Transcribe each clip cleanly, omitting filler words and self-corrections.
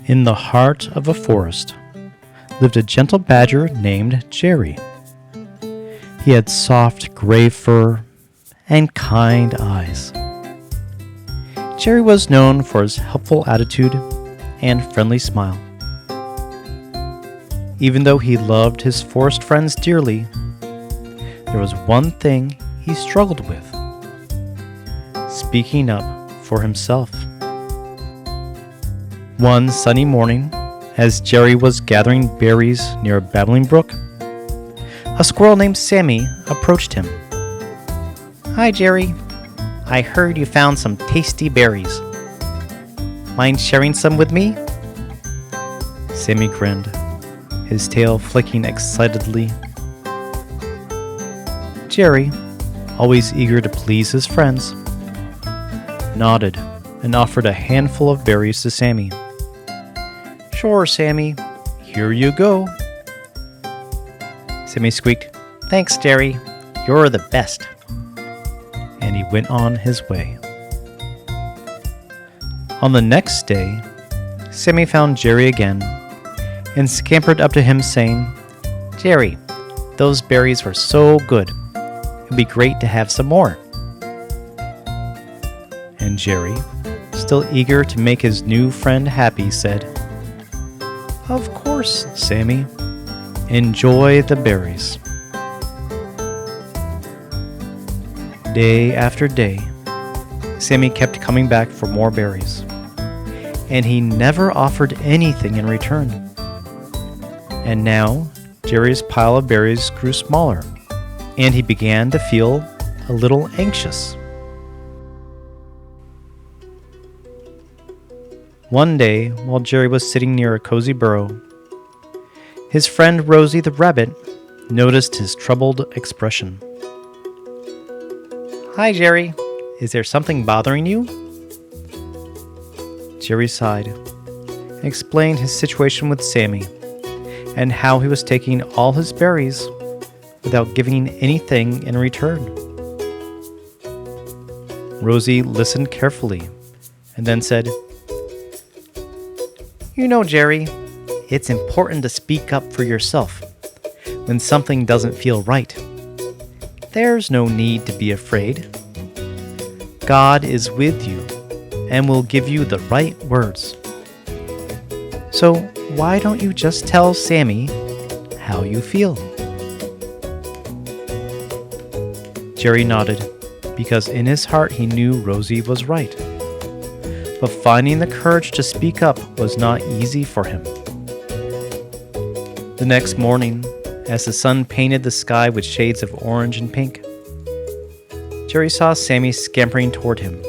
In the heart of a forest lived a gentle badger named Jerry. He had soft gray fur and kind eyes. Jerry was known for his helpful attitude and friendly smile. Even though he loved his forest friends dearly, there was one thing he struggled with: speaking up for himself. One sunny morning, as Jerry was gathering berries near a babbling brook, a squirrel named Sammy approached him. "Hi, Jerry. I heard you found some tasty berries. Mind sharing some with me?" Sammy grinned, his tail flicking excitedly. Jerry, always eager to please his friends, nodded and offered a handful of berries to Sammy. "Sure, Sammy. Here you go." Sammy squeaked, "Thanks, Jerry. You're the best." And he went on his way. On the next day, Sammy found Jerry again and scampered up to him saying, "Jerry, those berries were so good. It'd be great to have some more." And Jerry, still eager to make his new friend happy, said, "Of course, Sammy. Enjoy the berries." Day after day, Sammy kept coming back for more berries, and he never offered anything in return. And now, Jerry's pile of berries grew smaller, and he began to feel a little anxious. One day, while Jerry was sitting near a cozy burrow, his friend Rosie the rabbit noticed his troubled expression. "Hi, Jerry. Is there something bothering you?" Jerry sighed and explained his situation with Sammy and how he was taking all his berries without giving anything in return. Rosie listened carefully and then said, "You know, Jerry, it's important to speak up for yourself when something doesn't feel right. There's no need to be afraid. God is with you and will give you the right words. So why don't you just tell Sammy how you feel?" Jerry nodded, because in his heart he knew Rosie was right. But finding the courage to speak up was not easy for him. The next morning, as the sun painted the sky with shades of orange and pink, Jerry saw Sammy scampering toward him.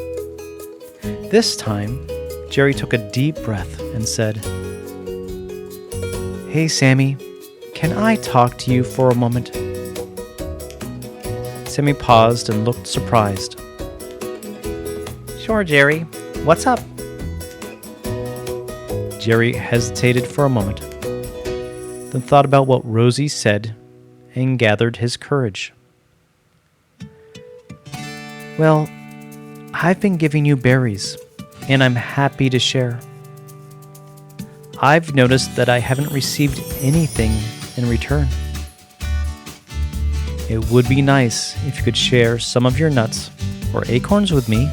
This time, Jerry took a deep breath and said, "Hey, Sammy, can I talk to you for a moment?" Sammy paused and looked surprised. "Sure, Jerry. What's up?" Jerry hesitated for a moment, then thought about what Rosie said and gathered his courage. "Well, I've been giving you berries, and I'm happy to share. I've noticed that I haven't received anything in return. It would be nice if you could share some of your nuts or acorns with me."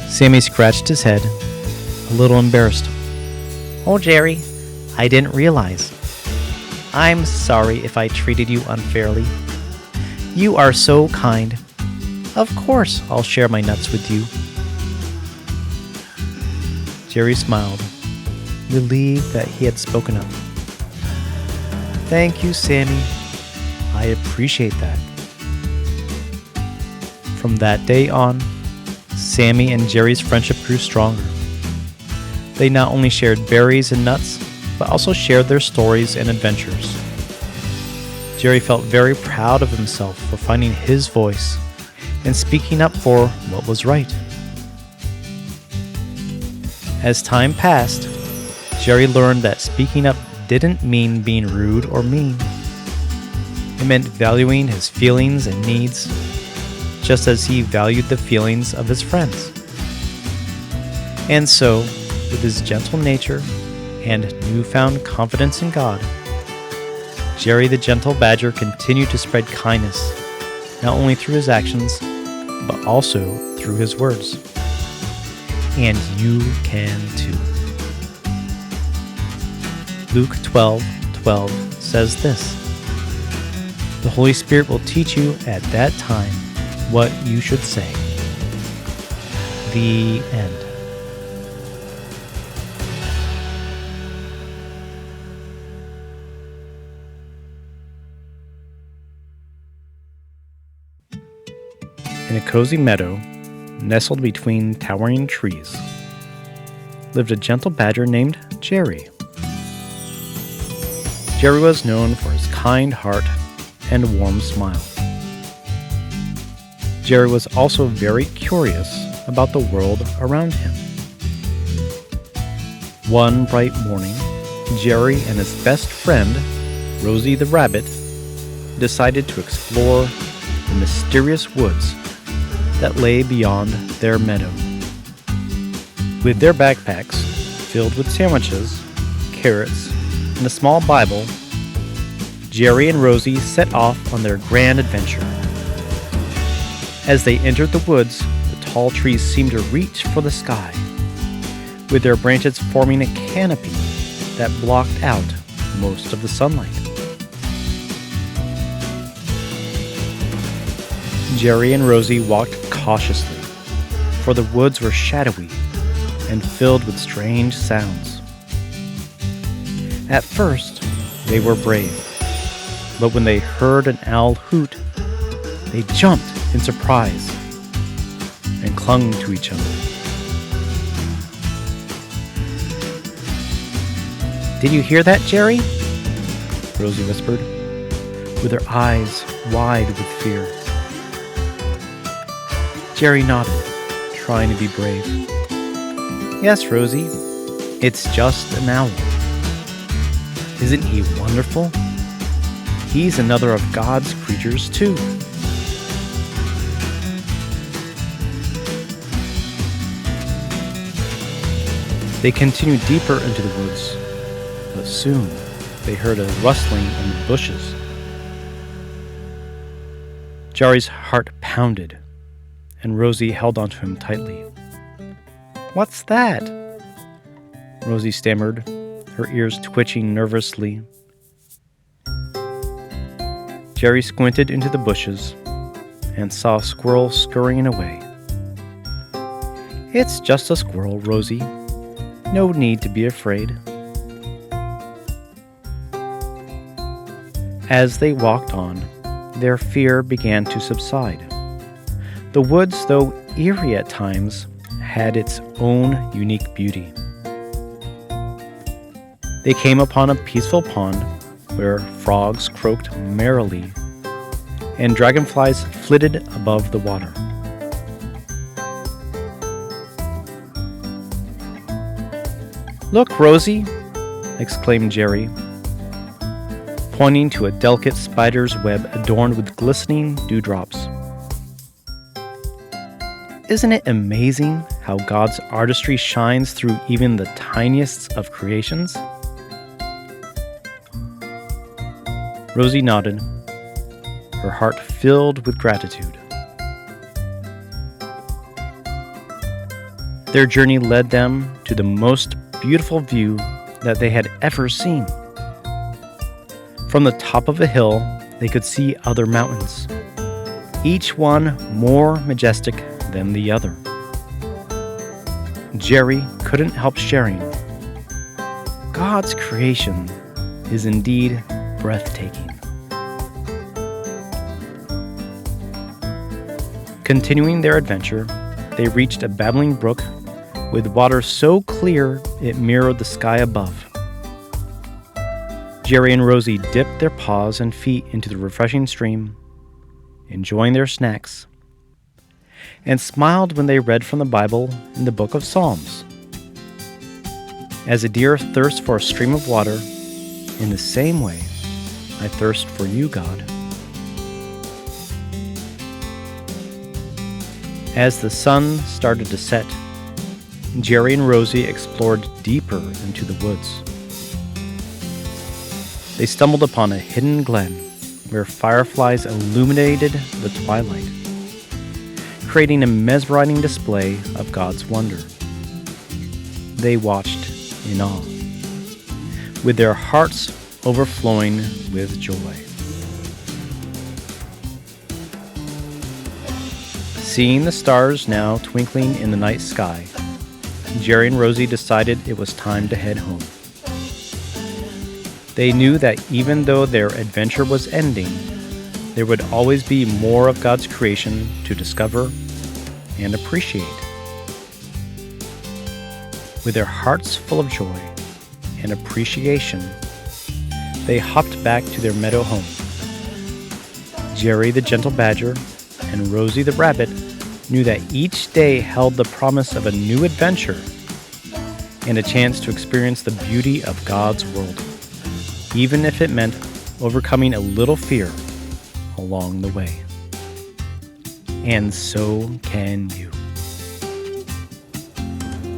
Sammy scratched his head, a little embarrassed. "Oh, Jerry, I didn't realize. I'm sorry if I treated you unfairly. You are so kind. Of course I'll share my nuts with you." Jerry smiled, relieved that he had spoken up. "Thank you, Sammy. I appreciate that." From that day on, Sammy and Jerry's friendship grew stronger. They not only shared berries and nuts, but also shared their stories and adventures. Jerry felt very proud of himself for finding his voice and speaking up for what was right. As time passed, Jerry learned that speaking up didn't mean being rude or mean. It meant valuing his feelings and needs, just as he valued the feelings of his friends. And so, with his gentle nature and newfound confidence in God, Jerry the gentle badger continued to spread kindness, not only through his actions, but also through his words. And you can too. Luke 12:12 says this: "The Holy Spirit will teach you at that time what you should say." The end. In a cozy meadow, nestled between towering trees, lived a gentle badger named Jerry. Jerry was known for his kind heart and warm smile. Jerry was also very curious about the world around him. One bright morning, Jerry and his best friend, Rosie the rabbit, decided to explore the mysterious woods that lay beyond their meadow. With their backpacks filled with sandwiches, carrots, and a small Bible, Jerry and Rosie set off on their grand adventure. As they entered the woods, the tall trees seemed to reach for the sky, with their branches forming a canopy that blocked out most of the sunlight. Jerry and Rosie walked cautiously, for the woods were shadowy and filled with strange sounds. At first, they were brave, but when they heard an owl hoot, they jumped in surprise and clung to each other. "Did you hear that, Jerry?" Rosie whispered, with her eyes wide with fear. Jerry nodded, trying to be brave. "Yes, Rosie, it's just an owl. Isn't he wonderful? He's another of God's creatures, too." They continued deeper into the woods, but soon they heard a rustling in the bushes. Jerry's heart pounded, and Rosie held onto him tightly. "What's that?" Rosie stammered, her ears twitching nervously. Jerry squinted into the bushes and saw a squirrel scurrying away. "It's just a squirrel, Rosie. No need to be afraid." As they walked on, their fear began to subside. The woods, though eerie at times, had its own unique beauty. They came upon a peaceful pond where frogs croaked merrily and dragonflies flitted above the water. "Look, Rosie!" exclaimed Jerry, pointing to a delicate spider's web adorned with glistening dewdrops. "Isn't it amazing how God's artistry shines through even the tiniest of creations?" Rosie nodded, her heart filled with gratitude. Their journey led them to the most beautiful view that they had ever seen. From the top of a hill, they could see other mountains, each one more majestic than the other. Jerry couldn't help sharing. God's creation is indeed breathtaking. Continuing their adventure, they reached a babbling brook with water so clear it mirrored the sky above. Jerry and Rosie dipped their paws and feet into the refreshing stream, enjoying their snacks, and smiled when they read from the Bible in the book of Psalms. As a deer thirsts for a stream of water, in the same way, I thirst for you, God. As the sun started to set, Jerry and Rosie explored deeper into the woods. They stumbled upon a hidden glen where fireflies illuminated the twilight, creating a mesmerizing display of God's wonder. They watched in awe, with their hearts overflowing with joy. Seeing the stars now twinkling in the night sky, Jerry and Rosie decided it was time to head home. They knew that even though their adventure was ending, there would always be more of God's creation to discover and appreciate. With their hearts full of joy and appreciation, they hopped back to their meadow home. Jerry the gentle badger and Rosie the rabbit knew that each day held the promise of a new adventure and a chance to experience the beauty of God's world, even if it meant overcoming a little fear along the way. And so can you.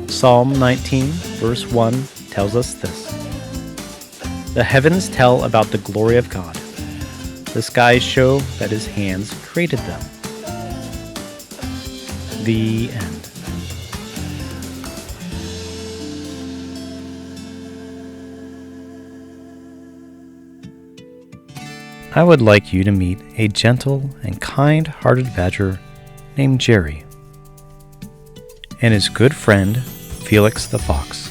Psalm 19, verse 1 tells us this: "The heavens tell about the glory of God. The skies show that His hands created them." The end. I would like you to meet a gentle and kind-hearted badger named Jerry and his good friend Felix the fox.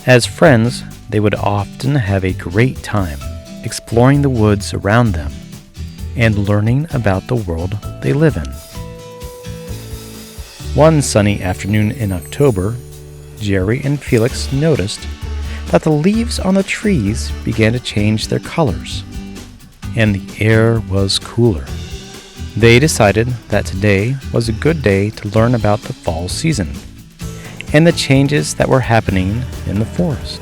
As friends, they would often have a great time exploring the woods around them and learning about the world they live in. One sunny afternoon in October, Jerry and Felix noticed that the leaves on the trees began to change their colors, and the air was cooler. They decided that today was a good day to learn about the fall season and the changes that were happening in the forest.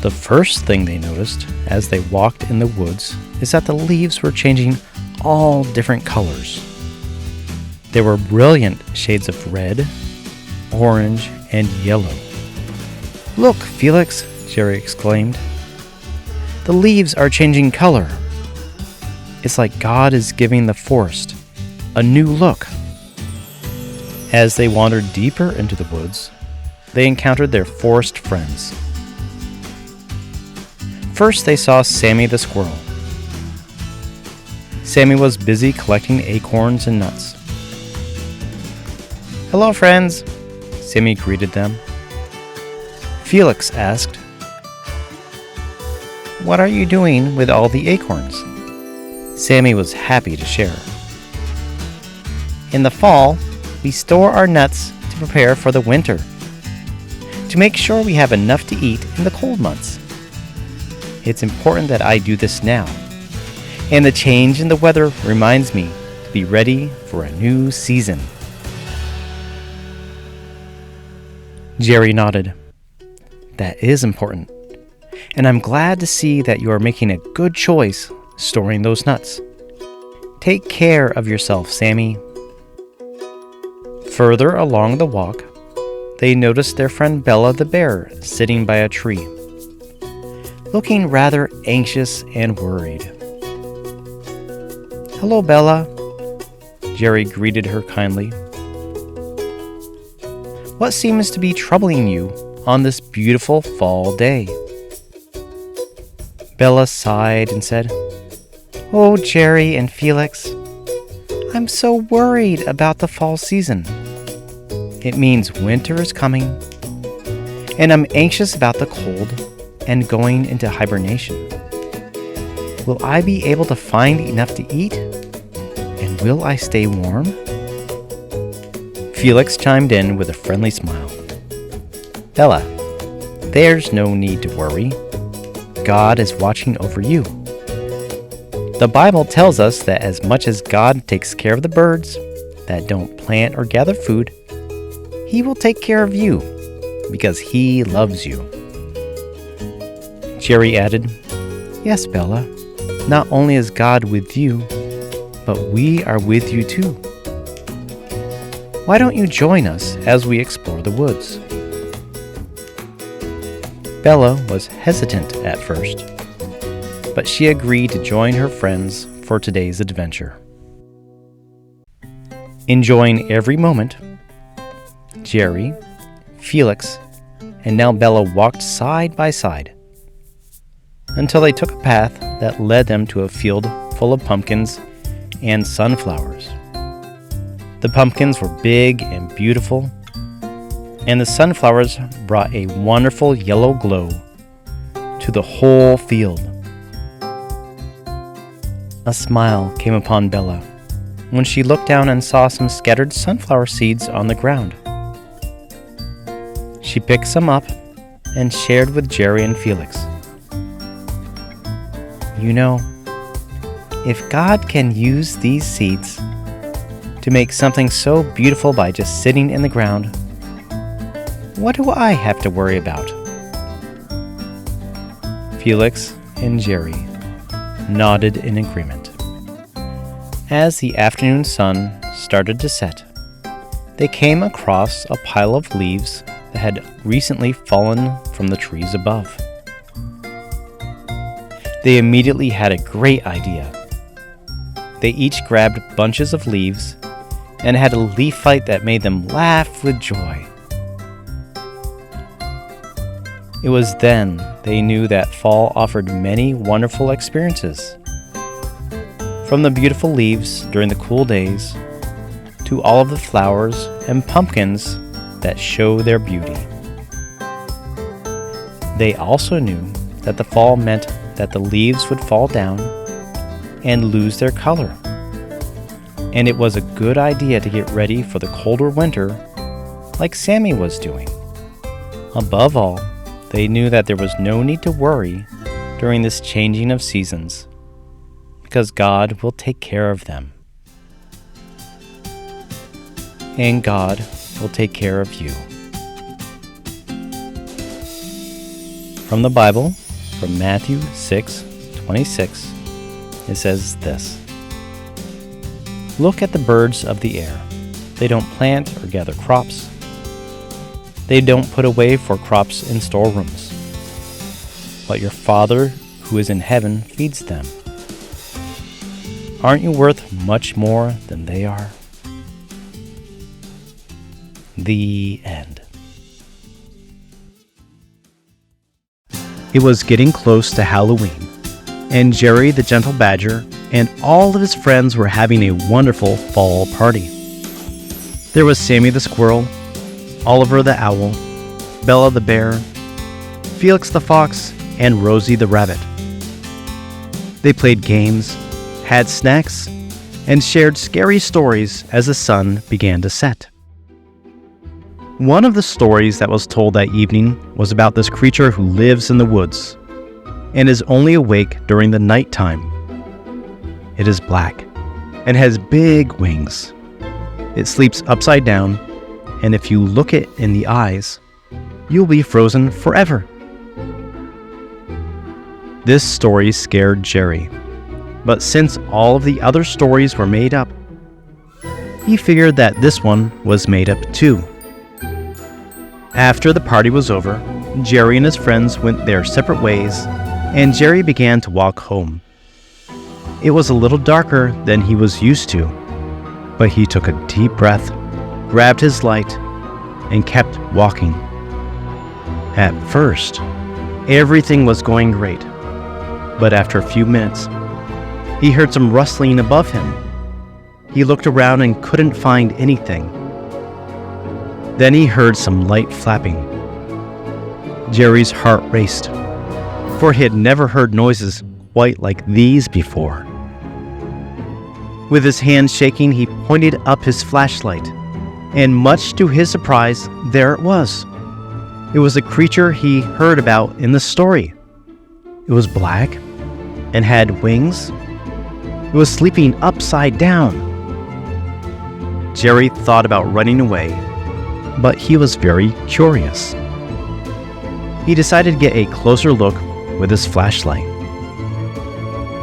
The first thing they noticed as they walked in the woods is that the leaves were changing all different colors. There were brilliant shades of red, orange, and yellow. "Look, Felix," Jerry exclaimed. "The leaves are changing color. It's like God is giving the forest a new look." As they wandered deeper into the woods, they encountered their forest friends. First, they saw Sammy the squirrel. Sammy was busy collecting acorns and nuts. "Hello, friends," Sammy greeted them. Felix asked, "What are you doing with all the acorns?" Sammy was happy to share. "In the fall, we store our nuts to prepare for the winter, to make sure we have enough to eat in the cold months. It's important that I do this now, and the change in the weather reminds me to be ready for a new season." Jerry nodded. "That is important, and I'm glad to see that you are making a good choice storing those nuts. Take care of yourself, Sammy." Further along the walk, they noticed their friend Bella the bear sitting by a tree, looking rather anxious and worried. "Hello, Bella," Jerry greeted her kindly. "What seems to be troubling you on this beautiful fall day?" Bella sighed and said, "Oh, Jerry and Felix, I'm so worried about the fall season. It means winter is coming, and I'm anxious about the cold and going into hibernation. Will I be able to find enough to eat? And will I stay warm?" Felix chimed in with a friendly smile. "Bella, there's no need to worry. God is watching over you. The Bible tells us that as much as God takes care of the birds that don't plant or gather food, He will take care of you because He loves you." Jerry added, "Yes, Bella, not only is God with you, but we are with you too. Why don't you join us as we explore the woods?" Bella was hesitant at first, but she agreed to join her friends for today's adventure. Enjoying every moment, Jerry, Felix, and now Bella walked side by side until they took a path that led them to a field full of pumpkins and sunflowers. The pumpkins were big and beautiful, and the sunflowers brought a wonderful yellow glow to the whole field. A smile came upon Bella when she looked down and saw some scattered sunflower seeds on the ground. She picked some up and shared with Jerry and Felix. "You know, if God can use these seeds to make something so beautiful by just sitting in the ground, what do I have to worry about?" Felix and Jerry nodded in agreement. As the afternoon sun started to set, they came across a pile of leaves that had recently fallen from the trees above. They immediately had a great idea. They each grabbed bunches of leaves and had a leaf fight that made them laugh with joy. It was then they knew that fall offered many wonderful experiences. From the beautiful leaves during the cool days to all of the flowers and pumpkins that show their beauty. They also knew that the fall meant that the leaves would fall down and lose their color. And it was a good idea to get ready for the colder winter like Sammy was doing. Above all, they knew that there was no need to worry during this changing of seasons, because God will take care of them. And God will take care of you. From the Bible, from Matthew 6:26, it says this: "Look at the birds of the air. They don't plant or gather crops. They don't put away for crops in storerooms. But your Father who is in heaven feeds them. Aren't you worth much more than they are?" The end. It was getting close to Halloween, and Jerry the Gentle Badger and all of his friends were having a wonderful fall party. There was Sammy the Squirrel, Oliver the Owl, Bella the Bear, Felix the Fox, and Rosie the Rabbit. They played games, had snacks, and shared scary stories as the sun began to set. One of the stories that was told that evening was about this creature who lives in the woods and is only awake during the nighttime. It is black and has big wings. It sleeps upside down, and if you look it in the eyes, you'll be frozen forever. This story scared Jerry, but since all of the other stories were made up, he figured that this one was made up too. After the party was over, Jerry and his friends went their separate ways, and Jerry began to walk home. It was a little darker than he was used to, but he took a deep breath, grabbed his light, and kept walking. At first, everything was going great, but after a few minutes, he heard some rustling above him. He looked around and couldn't find anything. Then he heard some light flapping. Jerry's heart raced, for he had never heard noises quite like these before. With his hands shaking, he pointed up his flashlight, and much to his surprise, there it was. It was a creature he heard about in the story. It was black and had wings. It was sleeping upside down. Jerry thought about running away, but he was very curious. He decided to get a closer look with his flashlight.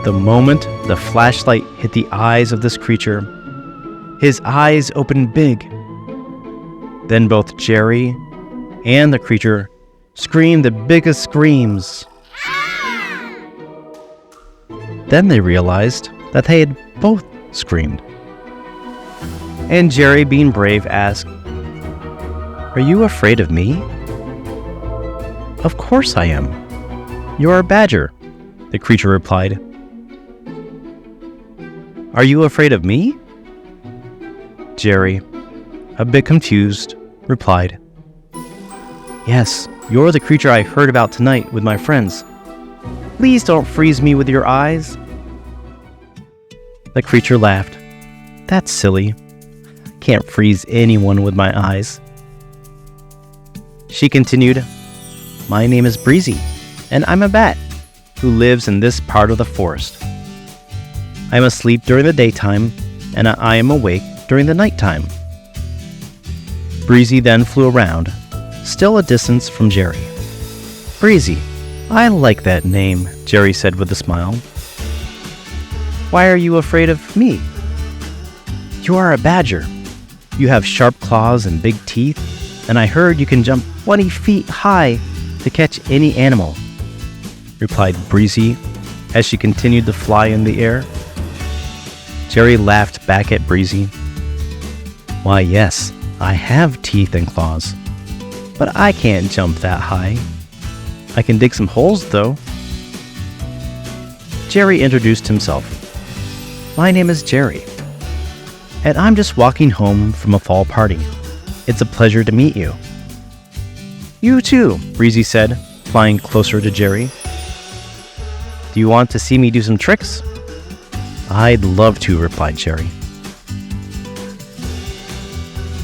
The moment the flashlight hit the eyes of this creature, his eyes opened big, Then both Jerry and the creature screamed the biggest screams. Then they realized that they had both screamed. And Jerry, being brave, asked, "Are you afraid of me?" "Of course I am. You're a badger," the creature replied. "Are you afraid of me?" Jerry, a bit confused, replied, "Yes, you're the creature I heard about tonight with my friends. Please don't freeze me with your eyes." The creature laughed. "That's silly. Can't freeze anyone with my eyes." She continued, "My name is Breezy, and I'm a bat who lives in this part of the forest. I'm asleep during the daytime, and I am awake during the nighttime." Breezy then flew around, still a distance from Jerry. "Breezy, I like that name," Jerry said with a smile. "Why are you afraid of me?" "You are a badger. You have sharp claws and big teeth, and I heard you can jump 20 feet high to catch any animal," replied Breezy as she continued to fly in the air. Jerry laughed back at Breezy. "Why, yes, I have teeth and claws, but I can't jump that high. I can dig some holes, though." Jerry introduced himself. "My name is Jerry, and I'm just walking home from a fall party. It's a pleasure to meet you." "You too," Breezy said, flying closer to Jerry. "Do you want to see me do some tricks?" "I'd love to," replied Jerry.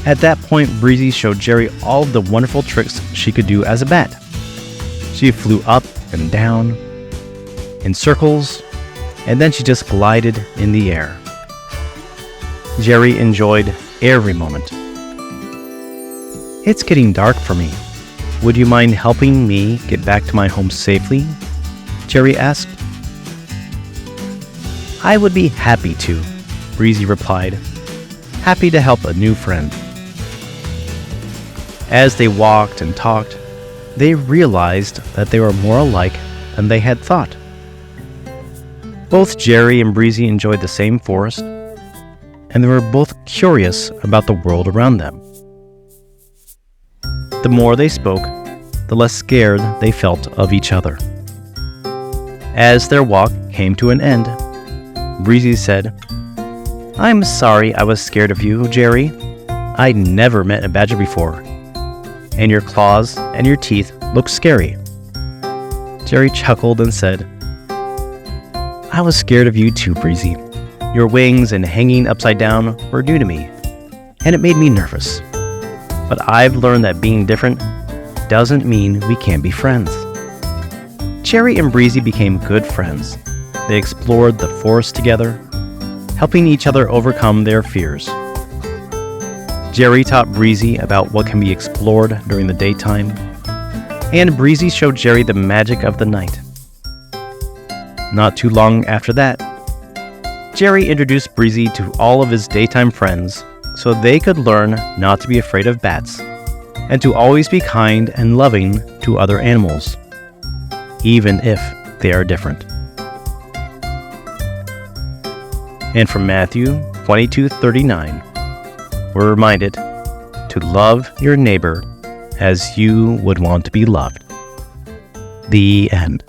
At that point, Breezy showed Jerry all of the wonderful tricks she could do as a bat. She flew up and down, in circles, and then she just glided in the air. Jerry enjoyed every moment. "It's getting dark for me. Would you mind helping me get back to my home safely?" Jerry asked. "I would be happy to," Breezy replied, happy to help a new friend. As they walked and talked, they realized that they were more alike than they had thought. Both Jerry and Breezy enjoyed the same forest, and they were both curious about the world around them. The more they spoke, the less scared they felt of each other. As their walk came to an end, Breezy said, "I'm sorry I was scared of you, Jerry. I'd never met a badger before, and your claws and your teeth look scary." Jerry chuckled and said, "I was scared of you too, Breezy. Your wings and hanging upside down were new to me, and it made me nervous. But I've learned that being different doesn't mean we can't be friends." Jerry and Breezy became good friends. They explored the forest together, helping each other overcome their fears. Jerry taught Breezy about what can be explored during the daytime, and Breezy showed Jerry the magic of the night. Not too long after that, Jerry introduced Breezy to all of his daytime friends so they could learn not to be afraid of bats and to always be kind and loving to other animals, even if they are different. And from Matthew 22:39, we're reminded to love your neighbor as you would want to be loved. The end.